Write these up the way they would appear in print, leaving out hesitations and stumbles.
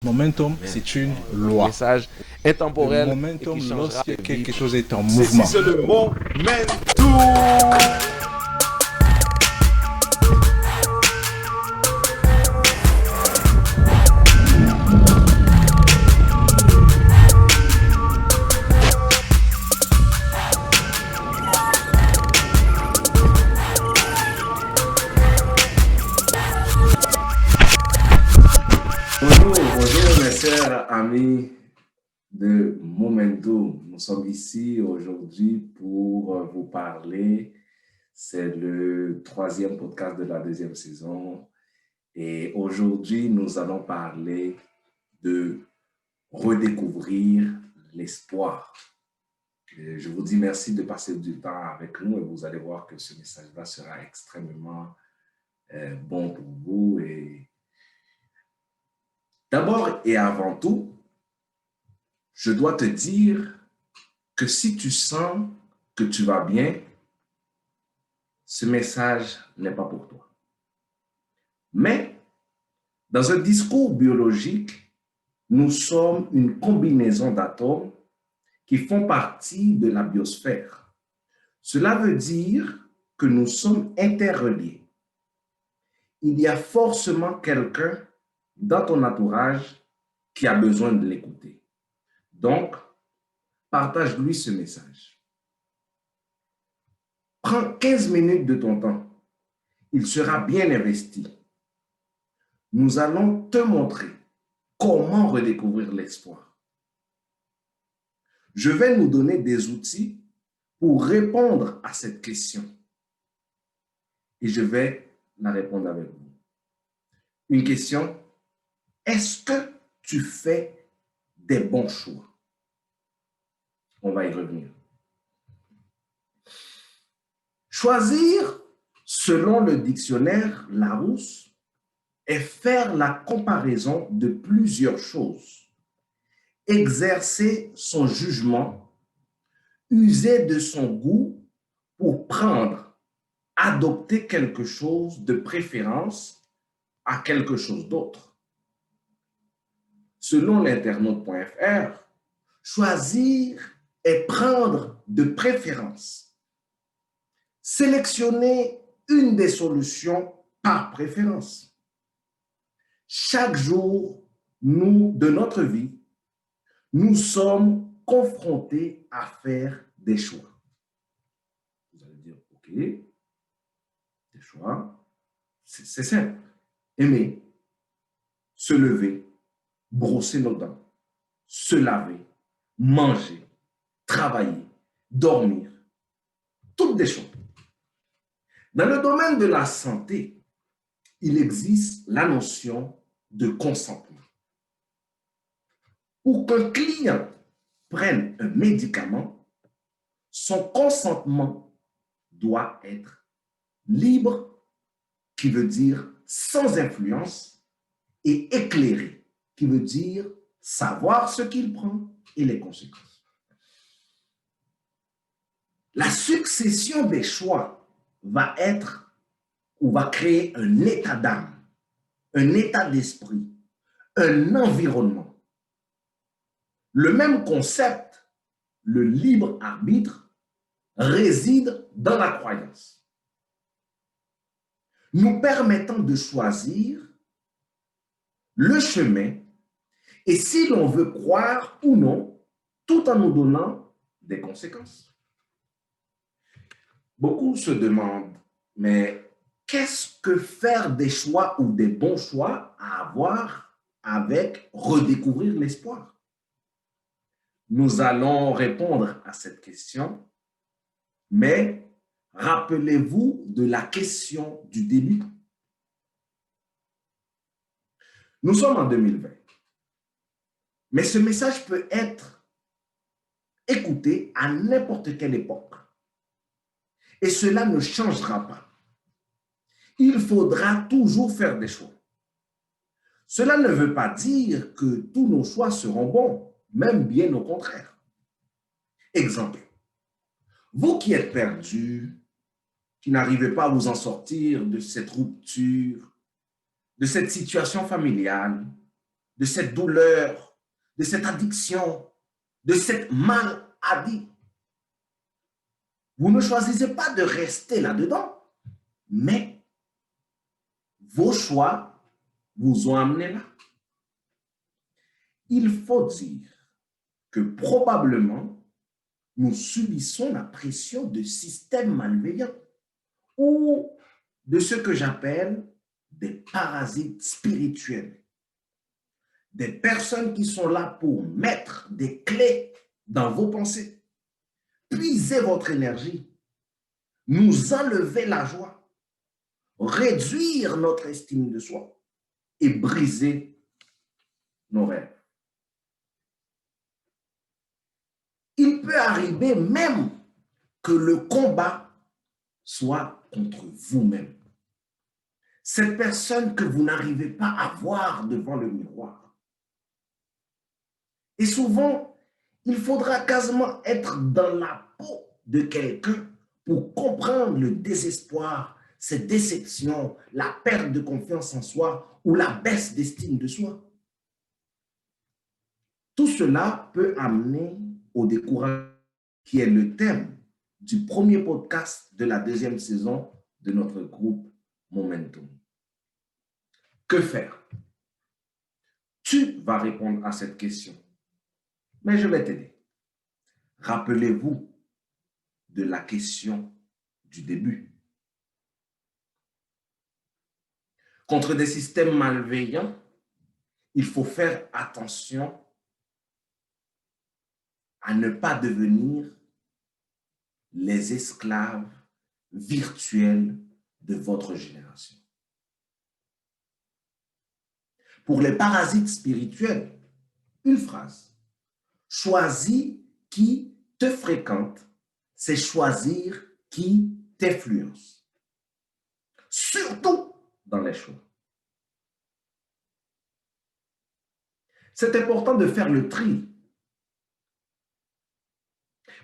Momentum, c'est une loi. Message Le intemporel et momentum, qui changera lorsque de vie. quelque chose est en Ceci, mouvement. c'est le momentum. Bonjour mes chers amis de Momentum. Nous sommes ici aujourd'hui pour vous parler. C'est le 3e podcast de la 2e saison. Et aujourd'hui, nous allons parler de redécouvrir l'espoir. Je vous dis merci de passer du temps avec nous et vous allez voir que ce message-là sera extrêmement bon pour vous. Et d'abord et avant tout, je dois te dire que si tu sens que tu vas bien, ce message n'est pas pour toi. Mais dans un discours biologique, nous sommes une combinaison d'atomes qui font partie de la biosphère. Cela veut dire que nous sommes interreliés. Il y a forcément quelqu'un dans ton entourage qui a besoin de l'écouter. Donc, partage-lui ce message. Prends 15 minutes de ton temps. Il sera bien investi. Nous allons te montrer comment redécouvrir l'espoir. Je vais nous donner des outils pour répondre à cette question. Et je vais la répondre avec vous. Une question, est-ce que tu fais des bons choix? On va y revenir. Choisir, selon le dictionnaire Larousse, est faire la comparaison de plusieurs choses, exercer son jugement, user de son goût pour prendre, adopter quelque chose de préférence à quelque chose d'autre. Selon l'internaute.fr, choisir est prendre de préférence. Sélectionner une des solutions par préférence. Chaque jour de notre vie, nous sommes confrontés à faire des choix. Vous allez dire, OK, des choix, c'est simple. Aimer, se lever, brosser nos dents, se laver, manger, travailler, dormir, toutes des choses. Dans le domaine de la santé, il existe la notion de consentement. Pour qu'un client prenne un médicament, son consentement doit être libre, qui veut dire sans influence, et éclairé, qui veut dire savoir ce qu'il prend et les conséquences. La succession des choix va créer un état d'âme, un état d'esprit, un environnement. Le même concept, le libre arbitre, réside dans la croyance, nous permettant de choisir le chemin et si l'on veut croire ou non, tout en nous donnant des conséquences. Beaucoup se demandent, mais qu'est-ce que faire des choix ou des bons choix à avoir avec redécouvrir l'espoir? Nous allons répondre à cette question, mais rappelez-vous de la question du début. Nous sommes en 2020, mais ce message peut être écouté à n'importe quelle époque. Et cela ne changera pas. Il faudra toujours faire des choix. Cela ne veut pas dire que tous nos choix seront bons, même bien au contraire. Exemple, vous qui êtes perdu, qui n'arrivez pas à vous en sortir de cette rupture, de cette situation familiale, de cette douleur, de cette addiction, de cette maladie. Vous ne choisissez pas de rester là-dedans, mais vos choix vous ont amené là. Il faut dire que probablement, nous subissons la pression de systèmes malveillants ou de ce que j'appelle des parasites spirituels. Des personnes qui sont là pour mettre des clés dans vos pensées, puiser votre énergie, nous enlever la joie, réduire notre estime de soi et briser nos rêves. Il peut arriver même que le combat soit contre vous-même. Cette personne que vous n'arrivez pas à voir devant le miroir. Et souvent, il faudra quasiment être dans la peau de quelqu'un pour comprendre le désespoir, cette déception, la perte de confiance en soi ou la baisse d'estime de soi. Tout cela peut amener au découragement, qui est le thème du premier podcast de la deuxième saison de notre groupe Momentum. Que faire? Tu vas répondre à cette question, mais je vais t'aider. Rappelez-vous de la question du début. Contre des systèmes malveillants, il faut faire attention à ne pas devenir les esclaves virtuels de votre génération. Pour les parasites spirituels, une phrase. Choisis qui te fréquente, c'est choisir qui t'influence. Surtout dans les choix. C'est important de faire le tri.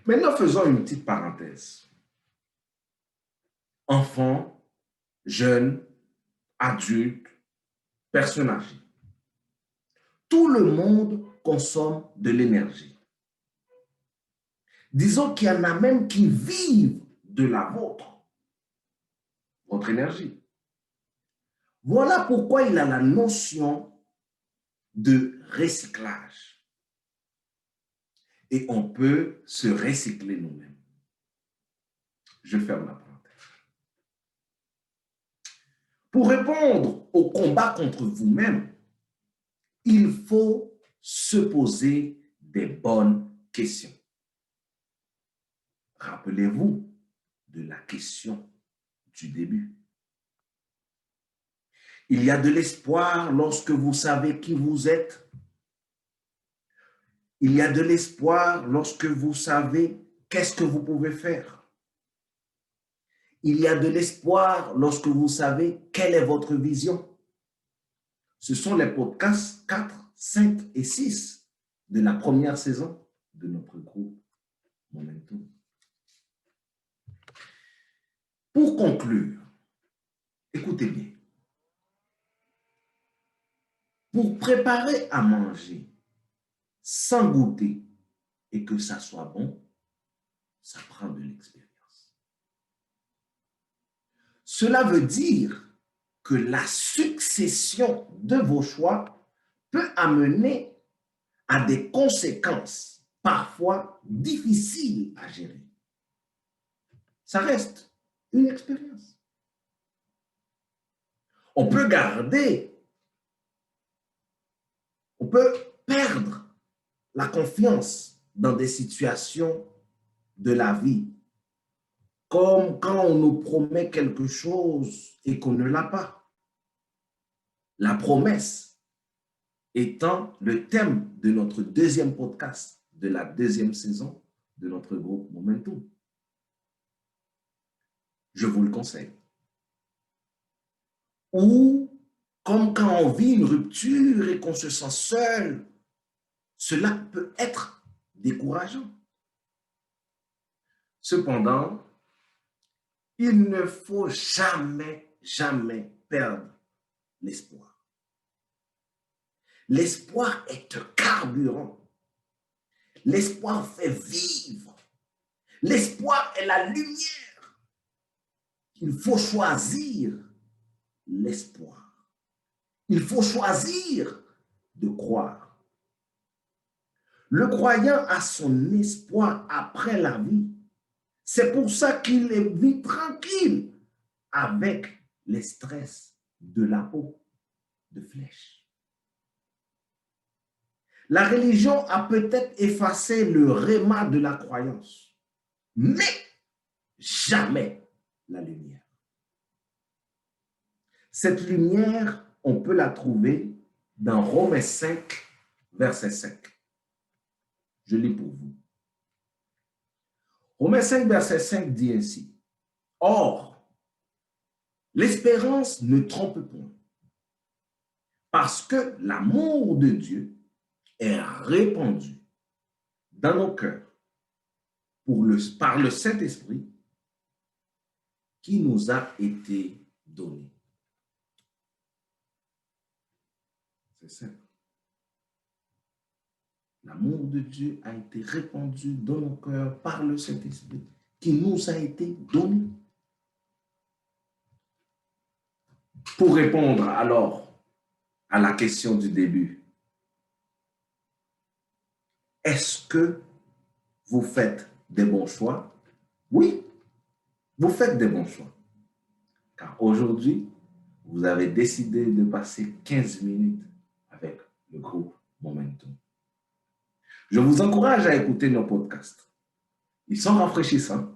Maintenant, faisons une petite parenthèse. Enfants, jeunes, adultes, personnes âgées. Tout le monde consomme de l'énergie. Disons qu'il y en a même qui vivent de la vôtre, votre énergie. Voilà pourquoi il y a la notion de recyclage. Et on peut se recycler nous-mêmes. Je ferme la parenthèse. Pour répondre au combat contre vous-même, il faut se poser des bonnes questions. Rappelez-vous de la question du début. Il y a de l'espoir lorsque vous savez qui vous êtes. Il y a de l'espoir lorsque vous savez qu'est-ce que vous pouvez faire. Il y a de l'espoir lorsque vous savez quelle est votre vision. Ce sont les podcasts 4, 5 et 6 de la première saison de notre groupe Momentum. Pour conclure, écoutez bien. Pour préparer à manger sans goûter et que ça soit bon, ça prend de l'expérience. Cela veut dire que la succession de vos choix peut amener à des conséquences parfois difficiles à gérer. Ça reste une expérience. On peut perdre la confiance dans des situations de la vie, comme quand on nous promet quelque chose et qu'on ne l'a pas. La promesse étant le thème de notre deuxième podcast de la deuxième saison de notre groupe Momentum. Je vous le conseille. Ou comme quand on vit une rupture et qu'on se sent seul, cela peut être décourageant. Cependant, il ne faut jamais, jamais perdre l'espoir. L'espoir est un carburant. L'espoir fait vivre. L'espoir est la lumière. Il faut choisir l'espoir. Il faut choisir de croire. Le croyant a son espoir après la vie. C'est pour ça qu'il vit tranquille avec les stress de la peau de flèche. La religion a peut-être effacé le réma de la croyance, mais jamais la lumière. Cette lumière, on peut la trouver dans Romains 5, verset 5. Je lis pour vous. Romains 5, verset 5 dit ainsi. Or, l'espérance ne trompe point, parce que l'amour de Dieu est répandu dans nos cœurs par le Saint-Esprit qui nous a été donné. C'est simple. L'amour de Dieu a été répandu dans nos cœurs par le Saint-Esprit qui nous a été donné. Pour répondre alors à la question du début, est-ce que vous faites des bons choix? Oui, vous faites des bons choix. Car aujourd'hui, vous avez décidé de passer 15 minutes avec le groupe Momentum. Je vous encourage à écouter nos podcasts. Ils sont rafraîchissants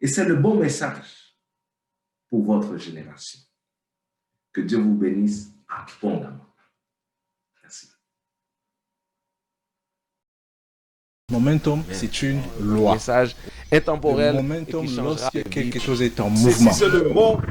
et c'est le bon message pour votre génération. Que Dieu vous bénisse abondamment. Merci. Momentum, c'est une loi. Le message intemporel. Le momentum, et qui changera lorsque de vie. quelque chose est en mouvement. C'est le Momentum.